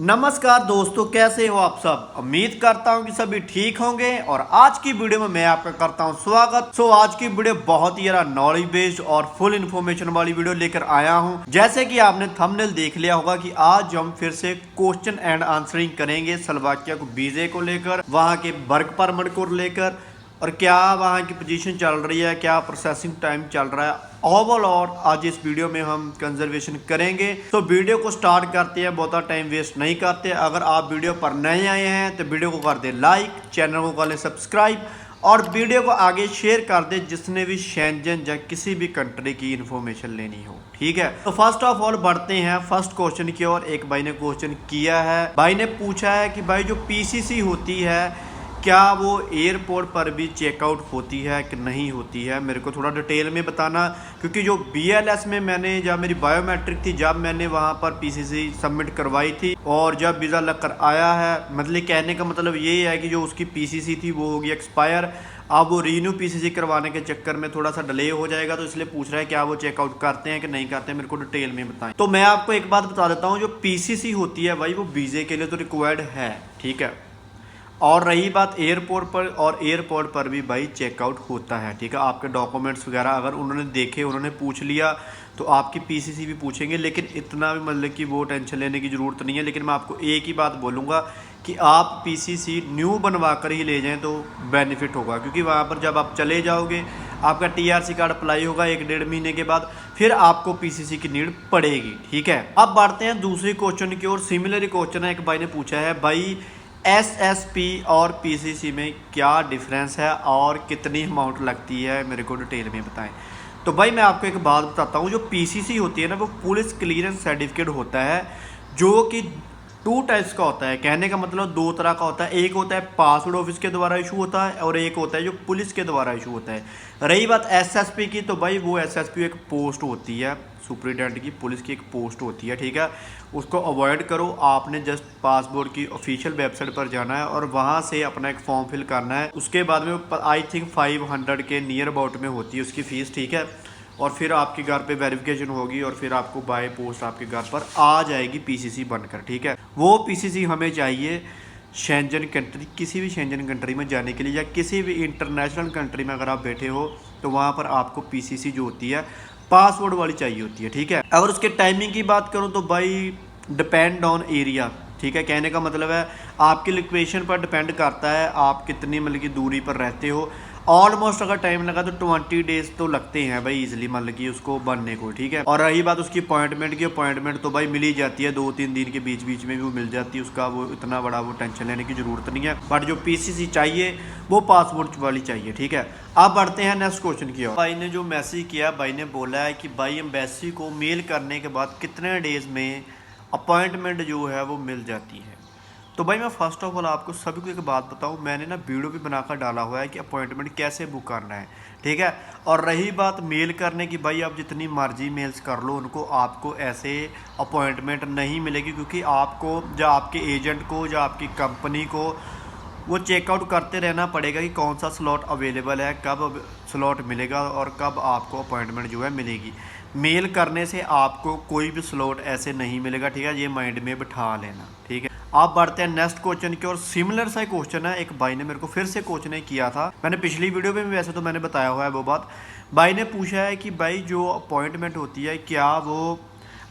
नमस्कार दोस्तों, कैसे हो आप सब। उम्मीद करता हूं कि सभी ठीक होंगे और आज की वीडियो में मैं आपका करता हूं स्वागत। आज की वीडियो बहुत ही नॉलेज बेस्ड और फुल इन्फॉर्मेशन वाली वीडियो लेकर आया हूं। जैसे कि आपने थंबनेल देख लिया होगा कि आज हम फिर से क्वेश्चन एंड आंसरिंग करेंगे स्लोवाकिया को वीजे को लेकर, वहां के वर्क परमिट को लेकर और क्या वहाँ की पोजीशन चल रही है, क्या प्रोसेसिंग टाइम चल रहा है ओवरऑल। और आज इस वीडियो में हम कंजर्वेशन करेंगे। तो वीडियो को स्टार्ट करते हैं, बहुत टाइम वेस्ट नहीं करते। अगर आप वीडियो पर नए आए हैं तो वीडियो को कर दे लाइक, चैनल को कर ले सब्सक्राइब और वीडियो को आगे शेयर कर दे जिसने भी शेंजन या किसी भी कंट्री की इन्फॉर्मेशन लेनी हो। ठीक है, तो फर्स्ट ऑफ ऑल बढ़ते हैं फर्स्ट क्वेश्चन की ओर। एक भाई ने क्वेश्चन किया है, भाई ने पूछा है कि भाई जो पीसीसी होती है क्या वो एयरपोर्ट पर भी चेकआउट होती है कि नहीं होती है। मेरे को थोड़ा डिटेल में बताना, क्योंकि जो बीएलएस में मैंने जब मेरी बायोमेट्रिक थी, जब मैंने वहाँ पर पीसीसी सबमिट करवाई थी और जब वीज़ा लग कर आया है, मतलब कहने का मतलब ये है कि जो उसकी पीसीसी थी वो होगी एक्सपायर। अब वो रीन्यू पीसीसी करवाने के चक्कर में थोड़ा सा डिले हो जाएगा, तो इसलिए पूछ रहा है क्या वो चेकआउट करते हैं कि नहीं करते हैं। मेरे को डिटेल में बताएं। तो मैं आपको एक बात बता देता हूँ, जो पीसीसी होती है भाई वो वीज़े के लिए तो रिक्वायर्ड है, ठीक है। और रही बात एयरपोर्ट पर, और एयरपोर्ट पर भी भाई चेकआउट होता है, ठीक है। आपके डॉक्यूमेंट्स वगैरह अगर उन्होंने देखे, उन्होंने पूछ लिया तो आपकी पीसीसी भी पूछेंगे, लेकिन इतना भी मतलब कि वो टेंशन लेने की ज़रूरत नहीं है। लेकिन मैं आपको एक ही बात बोलूँगा कि आप पीसीसी न्यू बनवा कर ही ले जाएं तो बेनिफिट होगा, क्योंकि वहाँ पर जब आप चले जाओगे आपका टीआरसी कार्ड अप्लाई होगा 1-1.5 महीने के बाद, फिर आपको पीसीसी की नीड पड़ेगी, ठीक है। अब बढ़ते हैं दूसरे क्वेश्चन की ओर। सिमिलर क्वेश्चन है, एक भाई ने पूछा है भाई एसएसपी और पीसीसी में क्या डिफरेंस है और कितनी अमाउंट लगती है, मेरे को डिटेल में बताएं। तो भाई मैं आपको एक बात बताता हूँ, जो पीसीसी होती है ना वो पुलिस क्लियरेंस सर्टिफिकेट होता है, जो कि 2 टाइप्स का होता है। कहने का मतलब 2 तरह का होता है। एक होता है पासपोर्ट ऑफिस के द्वारा इशू होता है और एक होता है जो पुलिस के द्वारा इशू होता है। रही बात एसएसपी की, तो भाई वो एसएसपी एक पोस्ट होती है, सुपरिटेंडेंट की पुलिस की एक पोस्ट होती है, ठीक है। उसको अवॉइड करो। आपने जस्ट पासपोर्ट की ऑफिशियल वेबसाइट पर जाना है और वहाँ से अपना एक फॉर्म फिल करना है। उसके बाद में आई थिंक 500 के नियर अबाउट में होती है उसकी फ़ीस, ठीक है। और फिर आपके घर पे वेरिफिकेशन होगी और फिर आपको बाय पोस्ट आपके घर पर आ जाएगी पीसीसी बनकर, ठीक है। वो पीसीसी हमें चाहिए शेंजन कंट्री, किसी भी शेंजन कंट्री में जाने के लिए या किसी भी इंटरनेशनल कंट्री में अगर आप बैठे हो तो वहाँ पर आपको पीसीसी जो होती है पासवर्ड वाली चाहिए होती है, ठीक है। अगर उसके टाइमिंग की बात करूँ तो भाई डिपेंड ऑन एरिया, ठीक है। कहने का मतलब है आपकी लोकेशन पर डिपेंड करता है आप कितनी मतलब की दूरी पर रहते हो। ऑलमोस्ट अगर टाइम लगा तो 20 डेज तो लगते हैं भाई इजीली, मतलब कि उसको बनने को, ठीक है। और रही बात उसकी अपॉइंटमेंट की, अपॉइंटमेंट तो भाई मिल ही जाती है, 2-3 दिन के बीच बीच में भी वो मिल जाती है। उसका वो इतना बड़ा वो टेंशन लेने की ज़रूरत नहीं है। बट जो पीसीसी चाहिए वो पासपोर्ट वाली चाहिए, ठीक है। अब बढ़ते हैं नेक्स्ट क्वेश्चन की ओर। भाई ने जो मैसेज किया, भाई ने बोला है कि भाई एम्बेसी को मेल करने के बाद कितने डेज में अपॉइंटमेंट जो है वो मिल जाती है। तो भाई मैं फर्स्ट ऑफ ऑल आपको सभी को एक बात बताऊं, मैंने ना वीडियो भी बनाकर डाला हुआ है कि अपॉइंटमेंट कैसे बुक करना है, ठीक है। और रही बात मेल करने की, भाई आप जितनी मर्जी मेल्स कर लो उनको, आपको ऐसे अपॉइंटमेंट नहीं मिलेगी, क्योंकि आपको जो आपके एजेंट को, जो आपकी कंपनी को वो चेकआउट करते रहना पड़ेगा कि कौन सा स्लॉट अवेलेबल है, कब स्लॉट मिलेगा और कब आपको अपॉइंटमेंट जो है मिलेगी। मेल करने से आपको कोई भी स्लॉट ऐसे नहीं मिलेगा, ठीक है। ये माइंड में बिठा लेना, ठीक है। आप बढ़ते हैं नेक्स्ट क्वेश्चन की और सिमिलर सा क्वेश्चन है। एक भाई ने मेरे को फिर से क्वेश्चन किया था, मैंने पिछली वीडियो में भी वैसे तो मैंने बताया हुआ है वो बात। भाई ने पूछा है कि भाई जो अपॉइंटमेंट होती है क्या वो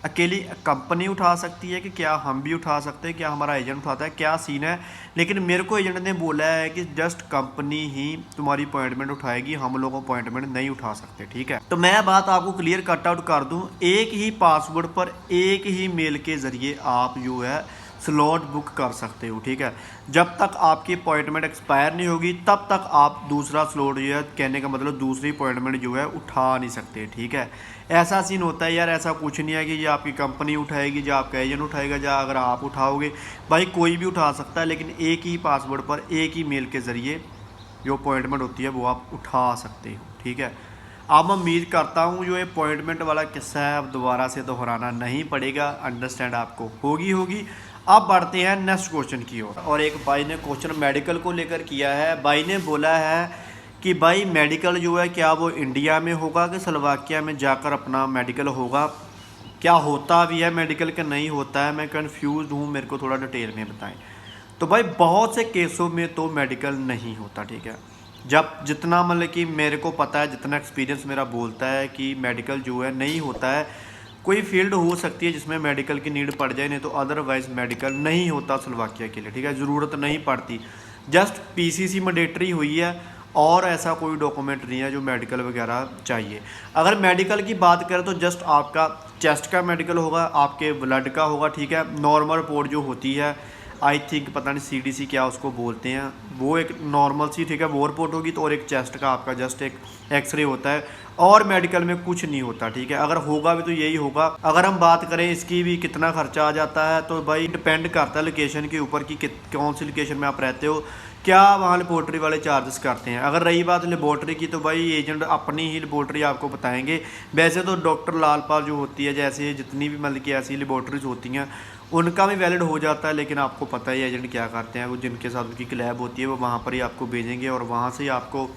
अकेली कंपनी उठा सकती है कि क्या हम भी उठा सकते हैं, क्या हमारा एजेंट उठाता है, क्या सीन है। लेकिन मेरे को एजेंट ने बोला है कि जस्ट कंपनी ही तुम्हारी अपॉइंटमेंट उठाएगी, हम लोग अपॉइंटमेंट नहीं उठा सकते, ठीक है। तो मैं बात आपको क्लियर कट आउट कर दूं, एक ही पासवर्ड पर एक ही मेल के ज़रिए आप जो है स्लॉट बुक कर सकते हो, ठीक है। जब तक आपकी अपॉइंटमेंट एक्सपायर नहीं होगी तब तक आप दूसरा स्लॉट जो है, कहने का मतलब दूसरी अपॉइंटमेंट जो है उठा नहीं सकते, ठीक है। ऐसा सीन होता है यार, ऐसा कुछ नहीं है कि ये आपकी कंपनी उठाएगी, जो आपका एजेंट उठाएगा, या अगर आप उठाओगे, भाई कोई भी उठा सकता है। लेकिन एक ही पासवर्ड पर एक ही मेल के ज़रिए जो अपॉइंटमेंट होती है वो आप उठा सकते हो, ठीक है। अब मैं उम्मीद करता हूँ जो अपॉइंटमेंट वाला किस्सा है अब दोबारा से दोहराना नहीं पड़ेगा, अंडरस्टैंड आपको होगी। अब बढ़ते हैं नेक्स्ट क्वेश्चन की ओर। और एक भाई ने क्वेश्चन मेडिकल को लेकर किया है। भाई ने बोला है कि भाई मेडिकल जो है क्या वो इंडिया में होगा कि स्लोवाकिया में जाकर अपना मेडिकल होगा, क्या होता भी है मेडिकल का नहीं होता है, मैं कंफ्यूज हूँ, मेरे को थोड़ा डिटेल में बताएं। तो भाई बहुत से केसों में तो मेडिकल नहीं होता, ठीक है। जब जितना मतलब कि मेरे को पता है, जितना एक्सपीरियंस मेरा बोलता है कि मेडिकल जो है नहीं होता है। कोई फील्ड हो सकती है जिसमें मेडिकल की नीड पड़ जाए, नहीं तो अदरवाइज़ मेडिकल नहीं होता स्लोवाकिया के लिए, ठीक है। ज़रूरत नहीं पड़ती, जस्ट पीसीसी मैंडेटरी हुई है और ऐसा कोई डॉक्यूमेंट नहीं है जो मेडिकल वगैरह चाहिए। अगर मेडिकल की बात करें तो जस्ट आपका चेस्ट का मेडिकल होगा, आपके ब्लड का होगा, ठीक है। नॉर्मल रिपोर्ट जो होती है, आई थिंक पता नहीं सीडीसी क्या उसको बोलते हैं, वो एक नॉर्मल सी, ठीक है, वो रिपोर्ट होगी। तो और एक चेस्ट का आपका जस्ट एक एक्सरे होता है, और मेडिकल में कुछ नहीं होता, ठीक है। अगर होगा भी तो यही होगा। अगर हम बात करें इसकी भी कितना खर्चा आ जाता है, तो भाई डिपेंड करता है लोकेशन के ऊपर कि कौन सी लोकेशन में आप रहते हो, क्या वहाँ लेबोरेटरी वाले चार्जेस करते हैं। अगर रही बात लेबोरेटरी की, तो भाई एजेंट अपनी ही लेबोरेटरी आपको बताएंगे। वैसे तो डॉक्टर लालपाल जो होती है, जैसे जितनी भी मतलब कि ऐसी लेबोरेटरीज होती हैं, उनका भी वैलिड हो जाता है। लेकिन आपको पता ही एजेंट क्या करते हैं, वो जिनके साथ उनकी लैब होती है वो वहाँ पर ही आपको भेजेंगे और वहाँ से ही आपको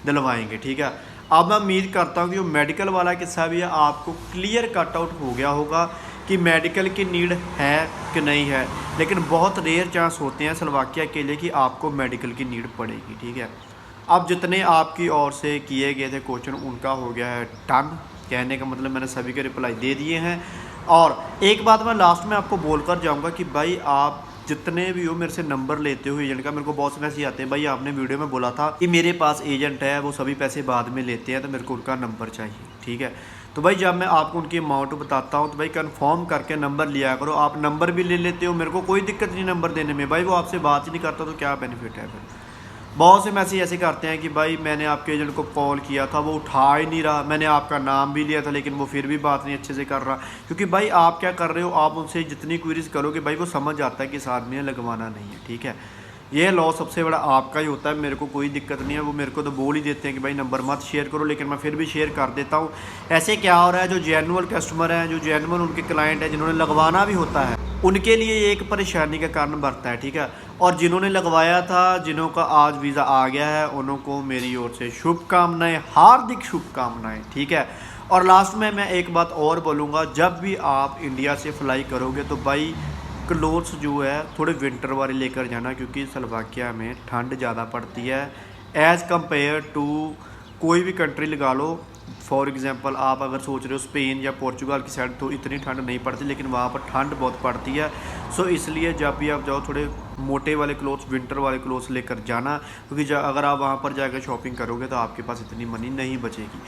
दिलवाएंगे, ठीक है। अब मैं उम्मीद करता हूँ कि वो मेडिकल वाला किस्सा भी है आपको क्लियर कट आउट हो गया होगा कि मेडिकल की नीड है कि नहीं है। लेकिन बहुत रेयर चांस होते हैं स्लोवाकिया के लिए कि आपको मेडिकल की नीड पड़ेगी, ठीक है। अब जितने आपकी ओर से किए गए थे क्वेश्चन, उनका हो गया है डन। कहने का मतलब मैंने सभी के रिप्लाई दे दिए हैं। और एक बात मैं लास्ट में आपको बोलकर जाऊंगा कि भाई आप जितने भी हो मेरे से नंबर लेते हो एजेंट का, मेरे को बहुत से मैसेज आते हैं, भाई आपने वीडियो में बोला था कि मेरे पास एजेंट है, वो सभी पैसे बाद में लेते हैं, तो मेरे को उनका नंबर चाहिए, ठीक है। तो भाई जब मैं आपको उनकी अमाउंट बताता हूँ तो भाई कंफर्म करके नंबर लिया करो। आप नंबर भी ले लेते हो, मेरे को कोई दिक्कत नहीं नंबर देने में, भाई वो आपसे बात ही नहीं करता तो क्या बेनिफिट है फिर। बहुत से मैसेज ऐसे करते हैं कि भाई मैंने आपके एजेंट को कॉल किया था, वो उठा ही नहीं रहा, मैंने आपका नाम भी लिया था लेकिन वो फिर भी बात नहीं अच्छे से कर रहा। क्योंकि भाई आप क्या कर रहे हो, आप उनसे जितनी क्वेरीज करोगे भाई वो समझ आता है कि इस आदमी ने लगवाना नहीं है, ठीक है। ये लॉस सबसे बड़ा आपका ही होता है, मेरे को कोई दिक्कत नहीं है। वो मेरे को तो बोल ही देते हैं कि भाई नंबर मत शेयर करो, लेकिन मैं फिर भी शेयर कर देता हूँ। ऐसे क्या हो रहा है, जो जेन्युइन कस्टमर हैं, जो जेन्युइन उनके क्लाइंट हैं, जिन्होंने लगवाना भी होता है, उनके लिए एक परेशानी का कारण बनता है, ठीक है। और जिन्होंने लगवाया था, जिन्हों का आज वीज़ा आ गया है, उनको मेरी ओर से शुभकामनाएं, हार्दिक शुभकामनाएं, ठीक है। और लास्ट में मैं एक बात और बोलूँगा, जब भी आप इंडिया से फ्लाई करोगे तो भाई क्लोथ्स जो है थोड़े विंटर वाले लेकर जाना, क्योंकि स्लोवाकिया में ठंड ज़्यादा पड़ती है एज़ कम्पेयर टू कोई भी कंट्री लगा लो। फॉर एग्जांपल आप अगर सोच रहे हो स्पेन या पोर्चुगल की साइड, तो इतनी ठंड नहीं पड़ती, लेकिन वहाँ पर ठंड बहुत पड़ती है। सो इसलिए जब भी आप जाओ थोड़े मोटे वाले क्लोथ्स, विंटर वाले क्लोथ्स लेकर जाना, क्योंकि अगर आप वहाँ पर जाकर शॉपिंग करोगे तो आपके पास इतनी मनी नहीं बचेगी।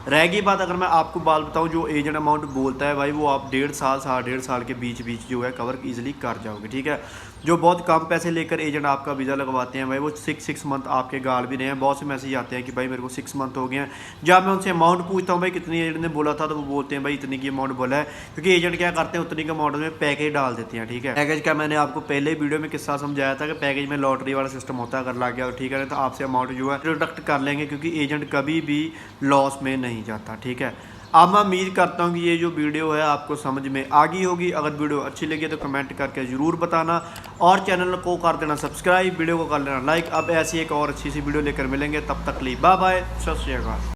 रहेगी बात, अगर मैं आपको बात बताऊं, जो एजेंट अमाउंट बोलता है भाई वो आप 1.5 साल 1.5 साल के बीच जो है कवर इजीली कर जाओगे, ठीक है। जो बहुत कम पैसे लेकर एजेंट आपका वीज़ा लगवाते हैं भाई, वो 6 मंथ आपके गाल भी रहे हैं। बहुत से मैसेज आते हैं कि भाई मेरे को 6 मंथ हो गए हैं। जब मैं उनसे अमाउंट पूछता हूँ भाई कितनी एजेंट ने बोला था, तो वो बोलते हैं भाई इतनी की अमाउंट बोला है, क्योंकि एजेंट क्या करते हैं उतनी के अमाउंट में पैकेज डाल देते हैं, ठीक है। पैकेज का मैंने आपको पहले वीडियो में किस्सा समझाया था कि पैकेज में लॉटरी वाला सिस्टम होता है, अगर लग गया तो ठीक है, तो आपसे अमाउंट जो है डिडक्ट कर लेंगे, क्योंकि एजेंट कभी भी लॉस में नहीं जाता, ठीक है। अब मैं उम्मीद करता हूँ कि ये जो वीडियो है आपको समझ में आ गई होगी। अगर वीडियो अच्छी लगी तो कमेंट करके ज़रूर बताना, और चैनल को कर देना सब्सक्राइब, वीडियो को कर लेना लाइक। अब ऐसी एक और अच्छी सी वीडियो लेकर मिलेंगे, तब तक लिए बाय बाय, सत श्री अकाल।